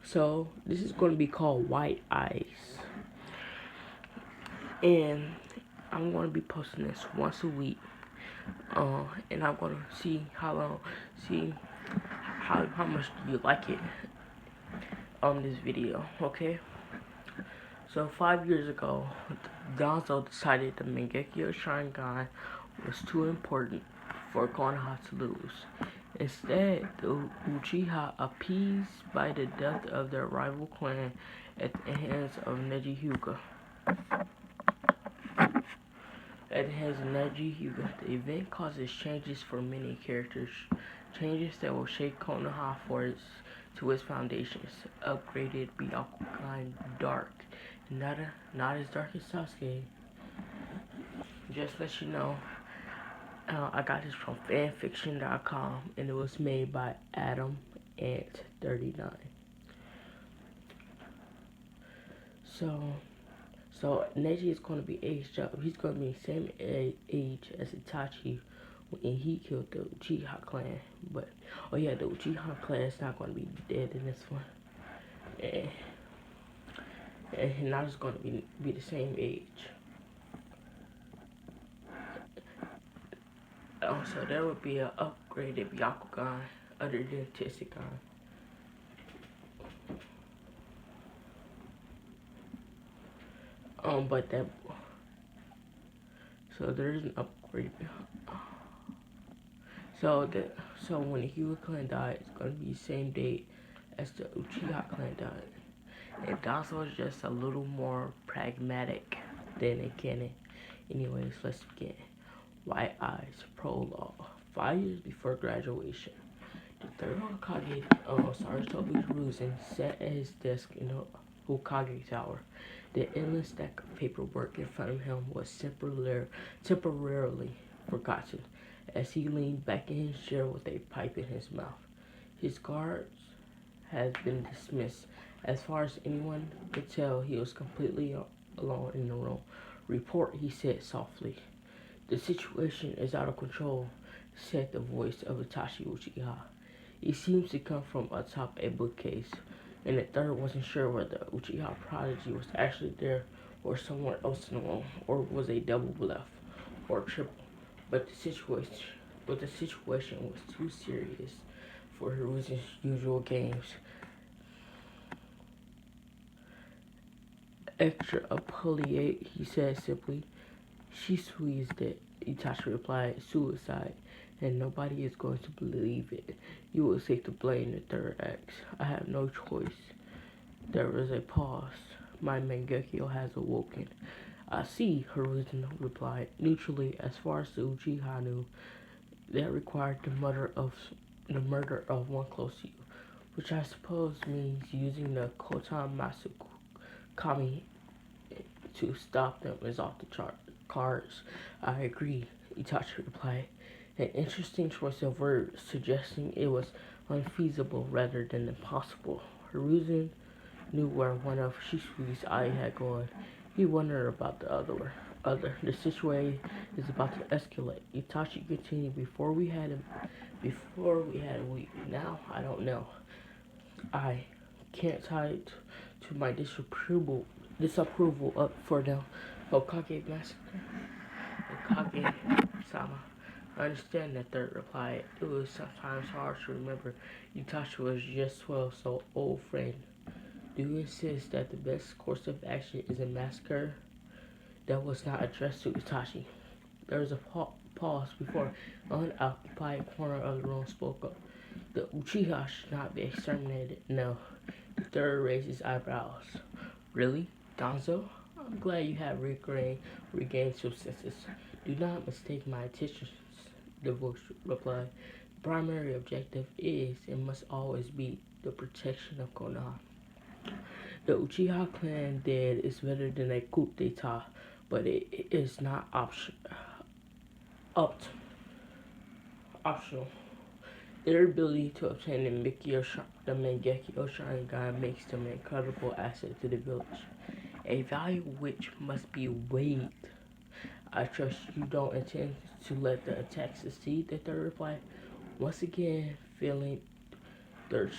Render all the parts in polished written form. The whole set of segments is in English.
So this is going to be called White Eyes, and I'm going to be posting this once a week. And I'm going to see see how much you like it on this video, okay? So 5 years ago, Danzo decided the Mangekyo Sharingan was too important for Konoha to lose. Instead, the Uchiha, appeased by the death of their rival clan at the hands of Neji Hyūga. The event causes changes for many characters, changes that will shake Konoha to its foundations. Upgraded Byakugan Dark, not as dark as Sasuke. Just let you know, I got this from fanfiction.com, and it was made by Adam Ant 39. So Neji is going to be aged up. He's going to be the same age as Itachi when he killed the Uchiha clan. But oh yeah, the Uchiha clan is not going to be dead in this one. And now it's going to be the same age. So there would be an upgraded Byakugan other than Tisugan. But that, so there's an upgrade. So when the Hyūga clan died, it's gonna be the same date as the Uchiha clan died. And Danzo is just a little more pragmatic than a canon. Anyways, let's begin. White Eyes Prologue. 5 years before graduation, the third Hokage, Saratobi Hiruzen, sat at his desk in the Hokage Tower. The endless stack of paperwork in front of him was temporarily forgotten as he leaned back in his chair with a pipe in his mouth. His guards had been dismissed. As far as anyone could tell, he was completely alone in the room. Report, he said softly. The situation is out of control, said the voice of Itachi Uchiha. It seems to come from atop a bookcase, and the third wasn't sure whether Uchiha Prodigy was actually there or somewhere else in the room, or was a double bluff, or triple. But the situation was too serious for Hiruzen's usual games. Extra appellate, he said simply. Shisui is dead, Itachi replied. Suicide, and nobody is going to believe it. You will take the blame, the third act. I have no choice. There was a pause. My Mangekyo has awoken. I see, Hiruzen replied. Neutrally, as far as the Uchiha knew, that required the murder of one close to you, which I suppose means using the Kotan Masukami to stop them is off the cards. I agree, Itachi replied. An interesting choice of words, suggesting it was unfeasible rather than impossible. Hiruzen knew where one of Shisui's eyes had gone. He wondered about the other. The situation is about to escalate. Itachi continued. Before we had a week. Now I don't know. I can't tie it to my disapproval up for the Hokage massacre. Hokage-sama. I understand, the third replied. It was sometimes hard to remember. Itachi was just so old friend. Do you insist that the best course of action is a massacre? That was not addressed to Itachi. There was a pause before an unoccupied corner of the room spoke up. The Uchiha should not be exterminated. No. The third raised his eyebrows. Really? Danzo? I'm glad you have regained some senses. Do not mistake my intentions, the voice replied. The primary objective is and must always be the protection of Konoha. The Uchiha clan dead is better than a coup d'etat, but it is not optional. Their ability to obtain the Mangekyo Sharingan makes them an incredible asset to the village, a value which must be weighed. I trust you don't intend to let the attack succeed, the third replied. Once again, feeling dirt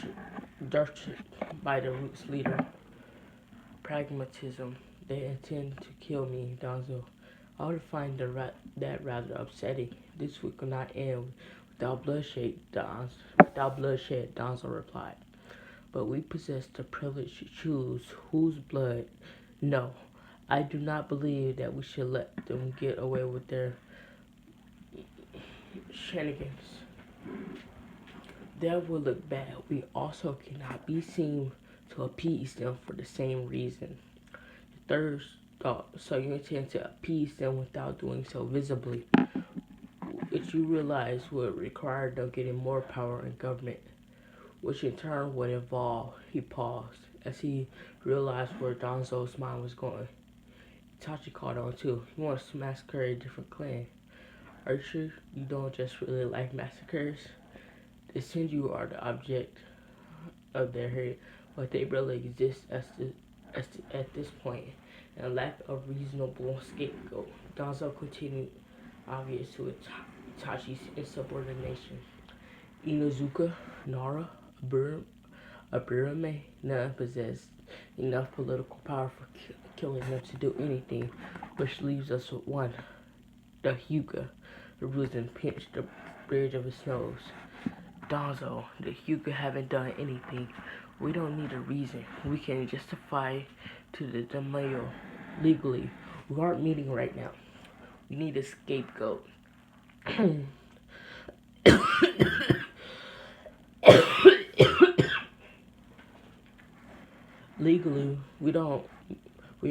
by the roots leader. Pragmatism. They intend to kill me, Danzo. I would find that rather upsetting. This week will not end without bloodshed, Danzo replied. But we possess the privilege to choose whose blood. No, I do not believe that we should let them get away with their shenanigans. That would look bad. We also cannot be seen to appease them for the same reason. The third thought, so you intend to appease them without doing so visibly, which you realize would require them getting more power in government, which in turn would involve. He paused as he realized where Donzo's mind was going. Itachi caught on too. He wants to massacre a different clan. Are you sure you don't just really like massacres? They send you are the object of their hate, but they really exist at this point, and lack of reasonable scapegoat. Danzo continued, obvious to Itachi's insubordination. Inuzuka, Nara, Abirame, none possessed enough political power for killing them to do anything, which leaves us with one, the Hyūga. The Ruzin pinched the bridge of his nose. Danzo, the Hyūga haven't done anything. We don't need a reason. We can justify to the Daimyo legally. We aren't meeting right now. We need a scapegoat. Legally, we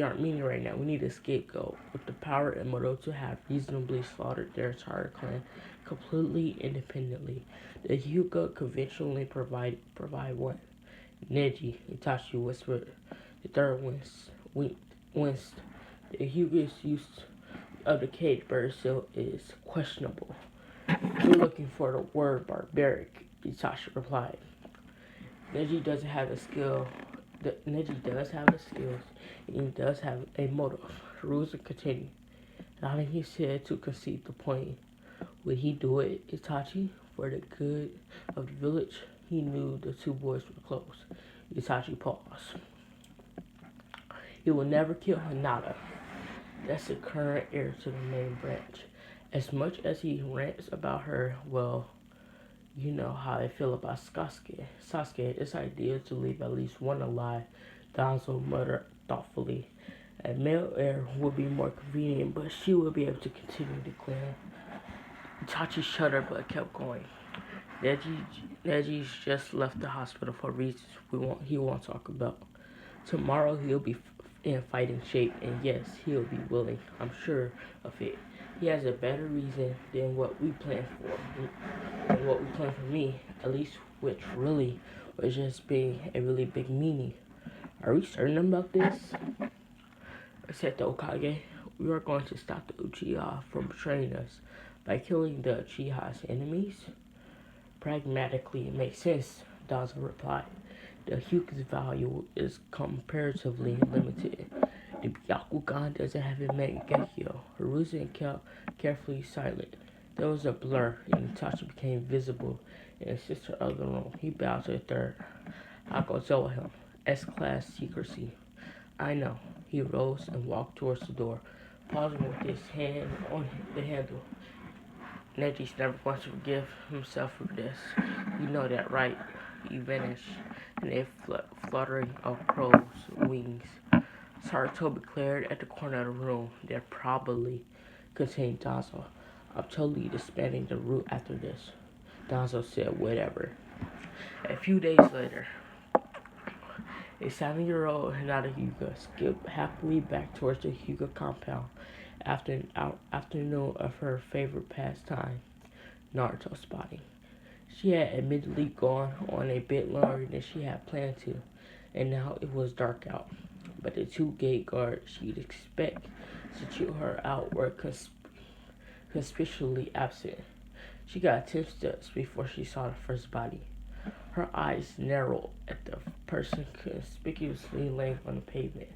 aren't meeting right now. We need a scapegoat with the power and motive to have reasonably slaughtered their entire clan completely independently. The Hyūga conventionally provide one. Neji, Itachi whispered. The third winced. The Hyūga's use of the cage bird seal is questionable. We're looking for the word barbaric, Itachi replied. Neji doesn't have the skill. Neji does have the skills, and he does have a motive. Hiruzen continued, nodding his head to concede the point. Would he do it, Itachi, for the good of the village? He knew the two boys were close. Itachi paused. He will never kill Hinata. That's the current heir to the main branch. As much as he rants about her, well, you know how I feel about Sasuke. It's ideal to leave at least one alive, Danzo muttered thoughtfully. A male heir would be more convenient, but she would be able to continue the clan. Itachi shuddered but kept going. Neji's just left the hospital for reasons he won't talk about. Tomorrow he'll be in fighting shape, and yes, he'll be willing. I'm sure of it. He has a better reason than what we planned for me, at least, which really was just being a really big meaning. Are we certain about this? Said the Hokage. We are going to stop the Uchiha from betraying us by killing the Uchiha's enemies. Pragmatically, it makes sense, Danzo replied. The Hyūga's value is comparatively limited. The Byakugan doesn't have a Mangekyo. Hiruzen kept carefully silent. There was a blur, and Itachi became visible in the center of the room. He bowed to the third. I'll go tell him. S-class secrecy. I know. He rose and walked towards the door, pausing with his hand on the handle. Neji's never going to forgive himself for this. You know that, right? He vanished in a fluttering of crow's wings. Sarutobi glared at the corner of the room that probably contained Danzo. I'm totally disbanding the route after this. Danzo said whatever. A few days later, a 7-year-old Hinata Hyūga skipped happily back towards the Hyūga compound after an afternoon of her favorite pastime, Naruto spotting. She had admittedly gone on a bit longer than she had planned to, and now it was dark out. But the two gate guards she'd expect to chew her out were conspicuously absent. She got 10 steps before she saw the first body. Her eyes narrowed at the person conspicuously laying on the pavement,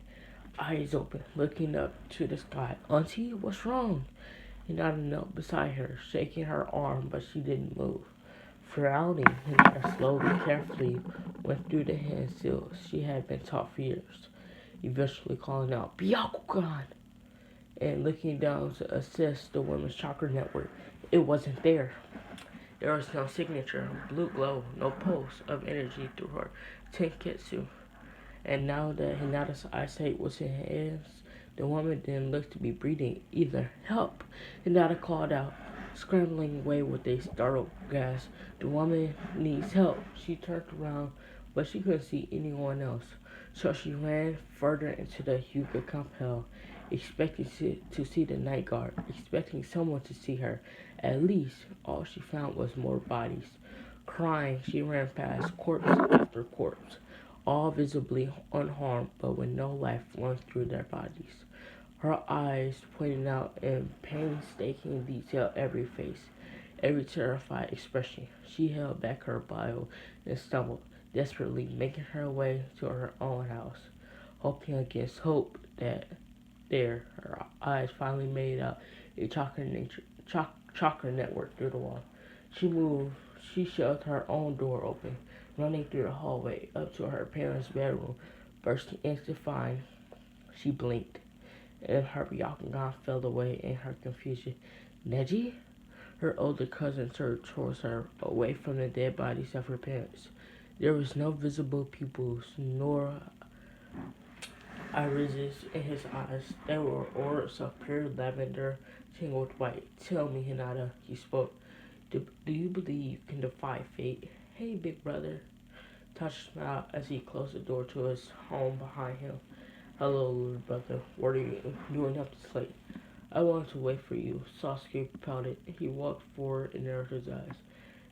eyes open, looking up to the sky. Auntie, what's wrong? Hinata knelt beside her, shaking her arm, but she didn't move. Frowning, Hinata slowly, carefully went through the hand seals she had been taught for years, eventually calling out, Byakugan! And looking down to assess the women's chakra network. It wasn't there. There was no signature, blue glow, no pulse of energy through her tenketsu. And now that Hinata's eyesight was in her hands, the woman didn't look to be breathing either. Help! Hinata called out, scrambling away with a startled gasp. The woman needs help. She turned around, but she couldn't see anyone else. So she ran further into the Hyūga compound, expecting to see the night guard, expecting someone to see her. At least, all she found was more bodies. Crying, she ran past corpse after corpse, all visibly unharmed but with no life flowing through their bodies. Her eyes pointed out in painstaking detail every face, every terrified expression. She held back her bile and stumbled, desperately making her way to her own house, hoping against hope that there, her eyes finally made out a chakra network through the wall. She moved. She shoved her own door open, running through the hallway up to her parents' bedroom, bursting in to find. She blinked, and her Byakugan fell away in her confusion. Neji? Her older cousin turned towards her, away from the dead bodies of her parents. There was no visible pupils, nor irises in his eyes. There were orbs of pure lavender tinged with white. Tell me, Hinata, he spoke. Do you believe you can defy fate? Hey, big brother. Touch smiled as he closed the door to his home behind him. Hello, little brother. What are you doing up this late? I wanted to wait for you. Sasuke pouted. He walked forward and narrowed his eyes.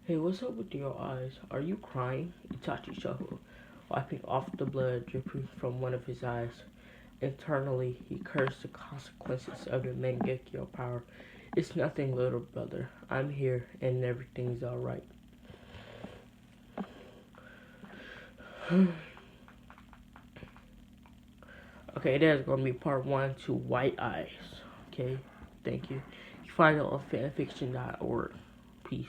Hey, what's up with your eyes? Are you crying? Itachi chuckled, wiping off the blood dripping from one of his eyes. Internally, he cursed the consequences of the Mangekyo power. It's nothing, little brother. I'm here, and everything's alright. Okay, there's gonna be part 1 to White Eyes. Okay, thank you. You find it on fanfiction.org. Peace.